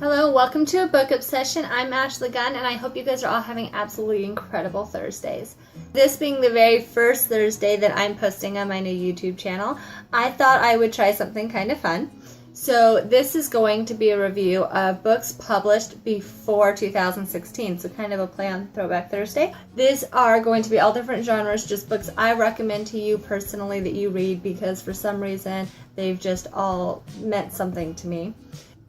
Hello, welcome to A Book Obsession. I'm Ashley Gunn, and I hope you guys are all having absolutely incredible Thursdays. This being the very first Thursday that I'm posting on my new YouTube channel, I thought I would try something kind of fun. So this is going to be a review of books published before 2016, so kind of a play on Throwback Thursday. These are going to be all different genres, just books I recommend to you personally that you read because for some reason they've just all meant something to me.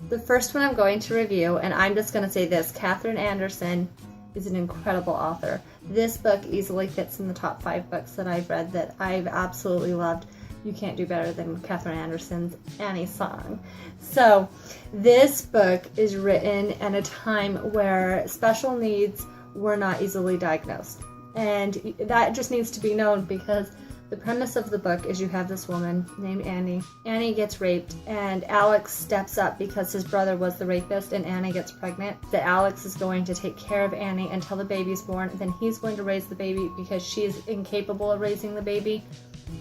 The first one I'm going to review, and I'm just going to say this, Katherine Anderson is an incredible author. This book easily fits in the top 5 books that I've read that I've absolutely loved. You can't do better than Katherine Anderson's Annie Song. So this book is written in a time where special needs were not easily diagnosed. And that just needs to be known because the premise of the book is you have this woman named Annie. Annie gets raped and Alex steps up because his brother was the rapist and Annie gets pregnant. That Alex is going to take care of Annie until the baby's born. Then he's going to raise the baby because she is incapable of raising the baby.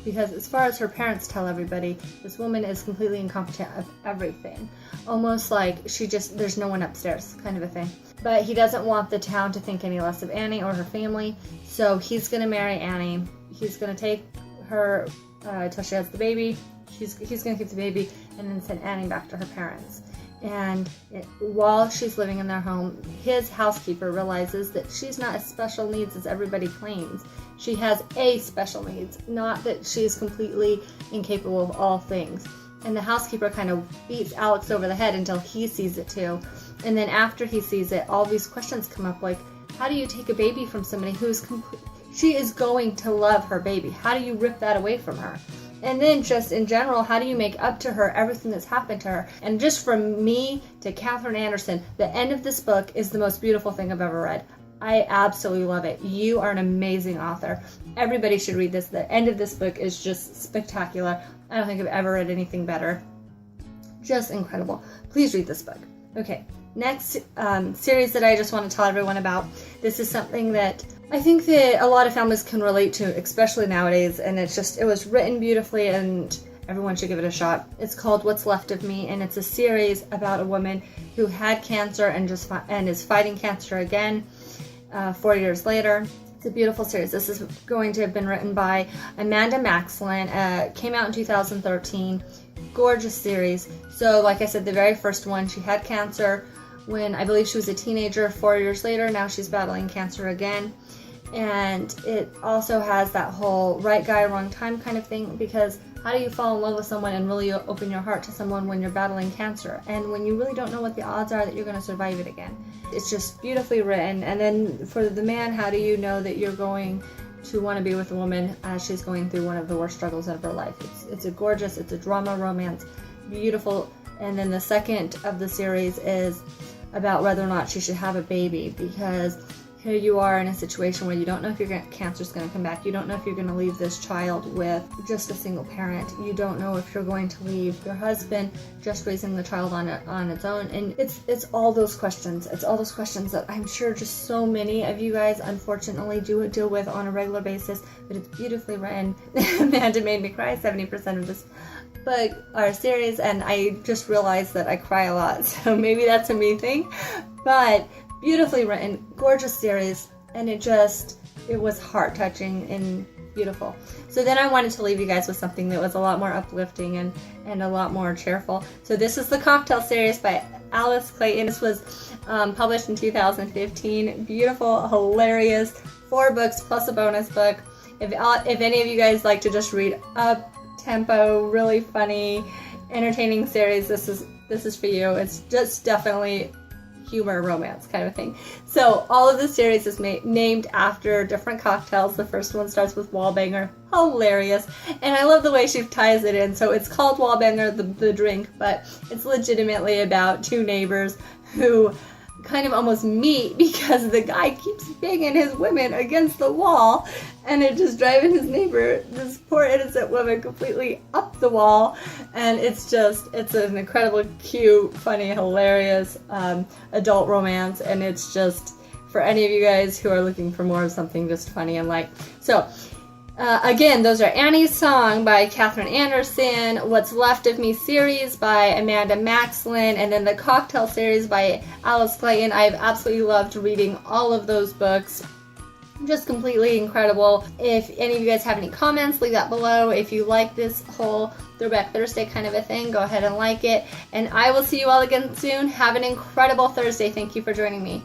Because as far as her parents tell everybody, this woman is completely incompetent of everything. Almost like there's no one upstairs kind of a thing. But he doesn't want the town to think any less of Annie or her family. So he's going to marry Annie. He's going to take her until she has the baby. He's going to keep the baby and then send Annie back to her parents. And while she's living in their home, his housekeeper realizes that she's not as special needs as everybody claims. She has a special needs, not that she's completely incapable of all things. And the housekeeper kind of beats Alex over the head until he sees it too. And then after he sees it, all these questions come up like, how do you take a baby from somebody who's she is going to love her baby? How do you rip that away from her? And then just in general, how do you make up to her everything that's happened to her? And just from me to Katherine Anderson, the end of this book is the most beautiful thing I've ever read. I absolutely love it. You are an amazing author. Everybody should read this. The end of this book is just spectacular. I don't think I've ever read anything better. Just incredible. Please read this book. Okay, next series that I just want to tell everyone about. This is something that I think that a lot of families can relate to, especially nowadays, and it was written beautifully and everyone should give it a shot. It's called What's Left of Me, and it's a series about a woman who had cancer and is fighting cancer again 4 years later. It's a beautiful series. This is going to have been written by Amanda Maxlin. Came out in 2013. Gorgeous series. So like I said, the very first one, she had cancer when I believe she was a teenager. 4 years later, now she's battling cancer again. And it also has that whole right guy, wrong time kind of thing, because how do you fall in love with someone and really open your heart to someone when you're battling cancer and when you really don't know what the odds are that you're going to survive it again? It's just beautifully written. And then for the man, how do you know that you're going to want to be with a woman as she's going through one of the worst struggles of her life? It's a drama romance, beautiful. And then the second of the series is about whether or not she should have a baby, because here you are in a situation where you don't know if your cancer's going to come back. You don't know if you're going to leave this child with just a single parent. You don't know if you're going to leave your husband just raising the child on its own. And it's all those questions. It's all those questions that I'm sure just so many of you guys unfortunately do deal with on a regular basis. But it's beautifully written. Amanda made me cry 70% of this book or series, and I just realized that I cry a lot. So maybe that's a me thing. But beautifully written, gorgeous series, and it was heart-touching and beautiful. So then I wanted to leave you guys with something that was a lot more uplifting and a lot more cheerful. So this is the Cocktail series by Alice Clayton. This was published in 2015. Beautiful, hilarious, 4 books plus a bonus book. If any of you guys like to just read up-tempo, really funny, entertaining series, this is for you. It's just definitely humor romance kind of thing. So all of the series is named after different cocktails. The first one starts with Wallbanger, hilarious, and I love the way she ties it in. So it's called Wallbanger, the drink, but it's legitimately about 2 neighbors who kind of almost meet because the guy keeps banging his women against the wall, and it just driving his neighbor, this poor innocent woman, completely up the wall. And it's an incredible, cute, funny, hilarious adult romance, and it's just for any of you guys who are looking for more of something just funny and light. So Again, those are Annie's Song by Katherine Anderson, What's Left of Me series by Amanda Maxlin, and then the Cocktail series by Alice Clayton. I've absolutely loved reading all of those books. Just completely incredible. If any of you guys have any comments, leave that below. If you like this whole Throwback Thursday kind of a thing, go ahead and like it. And I will see you all again soon. Have an incredible Thursday. Thank you for joining me.